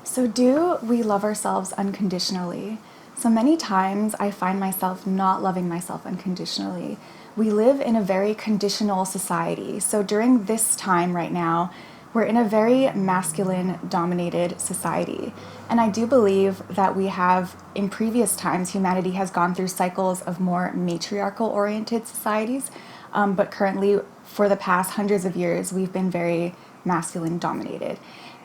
So, do we love ourselves unconditionally? So many times I find myself not loving myself unconditionally. We live in a very conditional society. So, during this time right now, we're in a very masculine dominated society. And I do believe that we have, in previous times, humanity has gone through cycles of more matriarchal oriented societies. But currently, for the past hundreds of years, we've been very masculine dominated.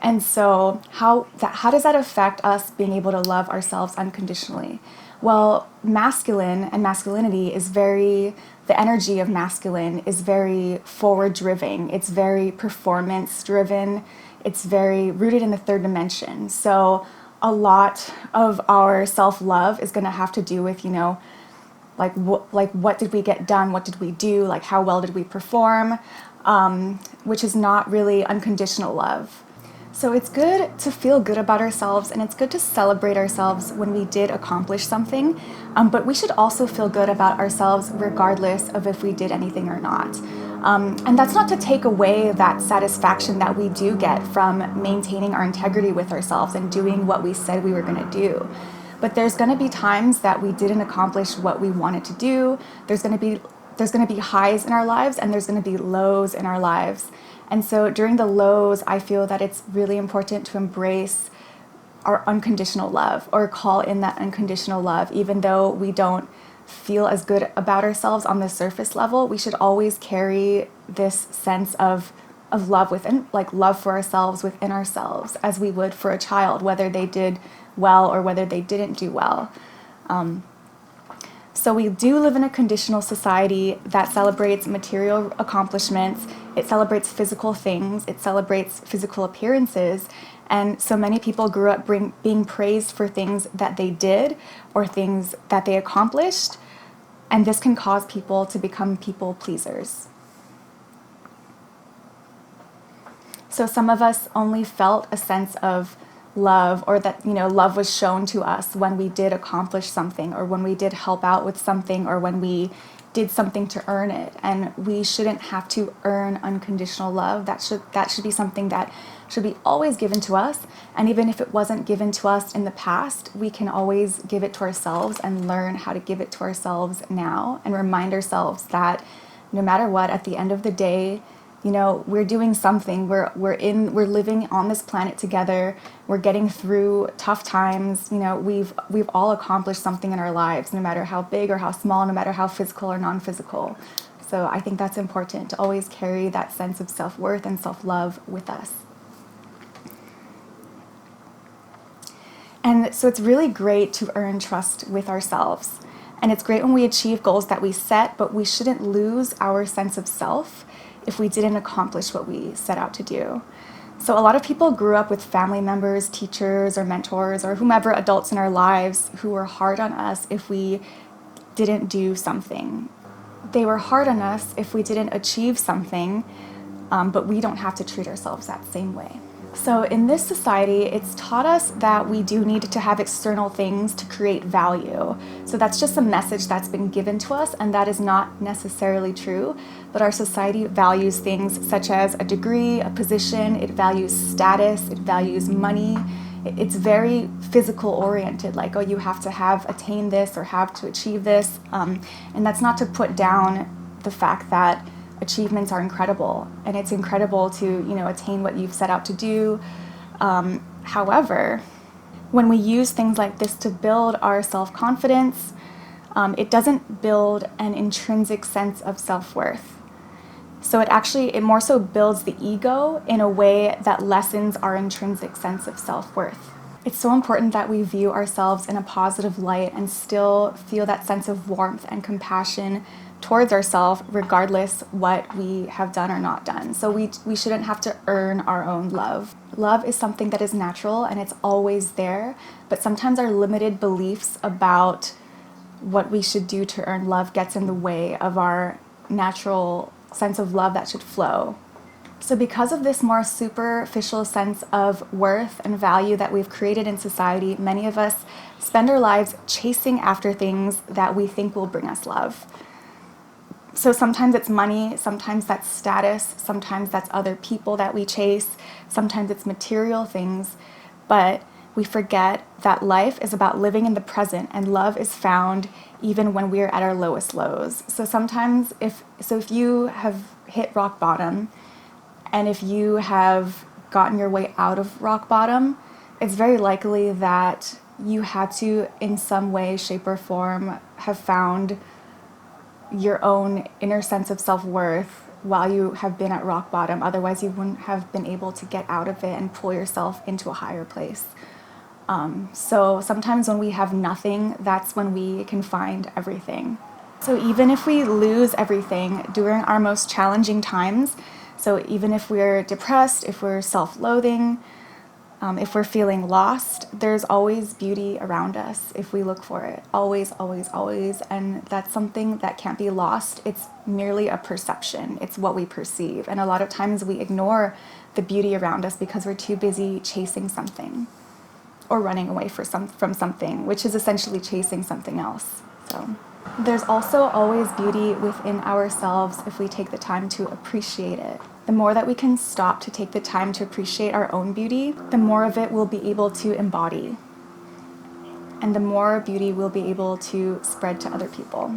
And so, how does that affect us being able to love ourselves unconditionally? Well, masculine and masculinity is the energy of masculine is very forward driven. It's very performance driven. It's very rooted in the third dimension. So, a lot of our self love is going to have to do with, like what did we get done? What did we do? Like, how well did we perform? Which is not really unconditional love. So it's good to feel good about ourselves, and it's good to celebrate ourselves when we did accomplish something, but we should also feel good about ourselves regardless of if we did anything or not. And that's not to take away that satisfaction that we do get from maintaining our integrity with ourselves and doing what we said we were going to do. But there's going to be times that we didn't accomplish what we wanted to do. There's going to be highs in our lives, and there's going to be lows in our lives. And so during the lows, I feel that it's really important to embrace our unconditional love, or call in that unconditional love. Even though we don't feel as good about ourselves on the surface level, we should always carry this sense of love within, like love for ourselves within ourselves, as we would for a child, whether they did well or whether they didn't do well. So we do live in a conditional society that celebrates material accomplishments. It celebrates physical things. It celebrates physical appearances. And so many people grew up being praised for things that they did or things that they accomplished. And this can cause people to become people pleasers. So some of us only felt a sense of love, or that love was shown to us when we did accomplish something, or when we did help out with something, or when we did something to earn it. And we shouldn't have to earn unconditional love. That should be something that should be always given to us. And even if it wasn't given to us in the past, we can always give it to ourselves and learn how to give it to ourselves now, and remind ourselves that no matter what, at the end of the day, we're doing something. We're living on this planet together. We're getting through tough times. We've all accomplished something in our lives, no matter how big or how small, no matter how physical or non-physical. So I think that's important, to always carry that sense of self-worth and self-love with us. And so it's really great to earn trust with ourselves. And it's great when we achieve goals that we set, but we shouldn't lose our sense of self if we didn't accomplish what we set out to do. So a lot of people grew up with family members, teachers, or mentors, or whomever adults in our lives who were hard on us if we didn't do something. They were hard on us if we didn't achieve something, but we don't have to treat ourselves that same way. So in this society, it's taught us that we do need to have external things to create value. So that's just a message that's been given to us, and that is not necessarily true. But our society values things such as a degree, a position, it values status, it values money. It's very physical oriented, like, oh, you have to have attained this or have to achieve this. And that's not to put down the fact that achievements are incredible, and it's incredible to attain what you've set out to do. However, when we use things like this to build our self-confidence, it doesn't build an intrinsic sense of self-worth. So it more so builds the ego in a way that lessens our intrinsic sense of self-worth. It's so important that we view ourselves in a positive light and still feel that sense of warmth and compassion towards ourselves, regardless what we have done or not done. So we shouldn't have to earn our own love. Love is something that is natural and it's always there, but sometimes our limited beliefs about what we should do to earn love gets in the way of our natural sense of love that should flow. So because of this more superficial sense of worth and value that we've created in society, many of us spend our lives chasing after things that we think will bring us love. So sometimes it's money, sometimes that's status, sometimes that's other people that we chase, sometimes it's material things. But we forget that life is about living in the present, and love is found even when we're at our lowest lows. So sometimes if you have hit rock bottom, and if you have gotten your way out of rock bottom, it's very likely that you had to, in some way, shape, or form, have found your own inner sense of self-worth while you have been at rock bottom. Otherwise, you wouldn't have been able to get out of it and pull yourself into a higher place. So sometimes when we have nothing, that's when we can find everything. So even if we lose everything during our most challenging times, so even if we're depressed, if we're self-loathing, if we're feeling lost, there's always beauty around us if we look for it. Always, always, always. And that's something that can't be lost. It's merely a perception. It's what we perceive. And a lot of times we ignore the beauty around us because we're too busy chasing something or running away from something, which is essentially chasing something else. So there's also always beauty within ourselves if we take the time to appreciate it. The more that we can stop to take the time to appreciate our own beauty, the more of it we'll be able to embody. And the more beauty we'll be able to spread to other people.